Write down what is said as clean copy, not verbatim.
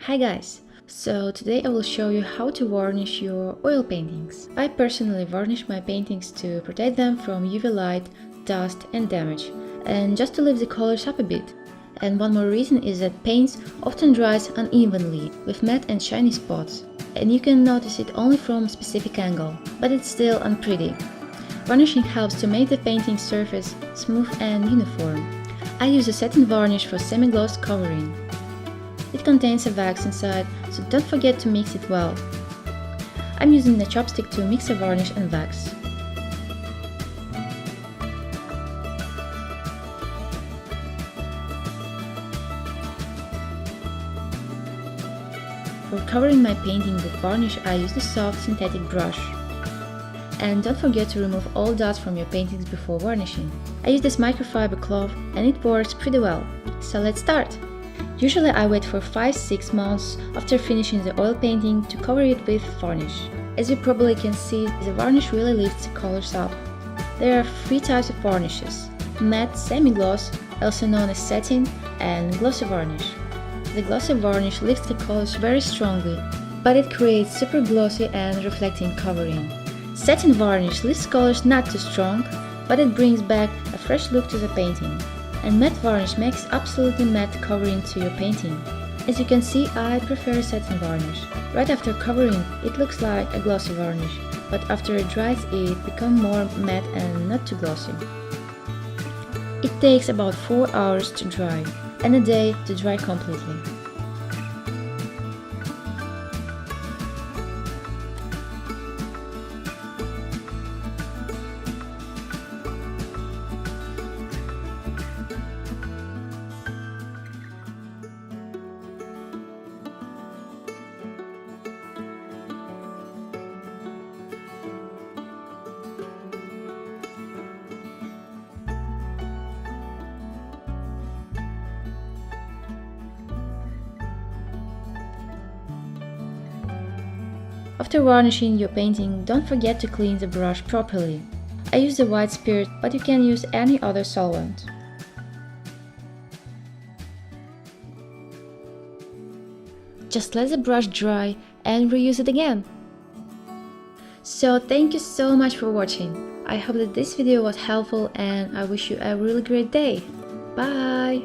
Hi guys! So today I will show you how to varnish your oil paintings. I personally varnish my paintings to protect them from UV light, dust and damage, and just to lift the colors up a bit. And one more reason is that paints often dries unevenly with matte and shiny spots, and you can notice it only from a specific angle, but it's still unpretty. Varnishing helps to make the painting surface smooth and uniform. I use a satin varnish for semi-gloss covering. It contains a wax inside, so don't forget to mix it well. I'm using a chopstick to mix the varnish and wax. For covering my painting with varnish, I use the soft synthetic brush. And don't forget to remove all dots from your paintings before varnishing. I use this microfiber cloth and it works pretty well. So let's start! Usually I wait for 5-6 months after finishing the oil painting to cover it with varnish. As you probably can see, the varnish really lifts the colors up. There are 3 types of varnishes: matte, semi-gloss, also known as satin, and glossy varnish. The glossy varnish lifts the colors very strongly, but it creates super glossy and reflecting covering. Satin varnish lifts colors not too strong, but it brings back a fresh look to the painting. And matte varnish makes absolutely matte covering to your painting. As you can see, I prefer satin varnish. Right after covering, it looks like a glossy varnish, but after it dries, it becomes more matte and not too glossy. It takes about 4 hours to dry, and a day to dry completely. After varnishing your painting, don't forget to clean the brush properly. I use the white spirit, but you can use any other solvent. Just let the brush dry and reuse it again. So thank you so much for watching. I hope that this video was helpful and I wish you a really great day. Bye!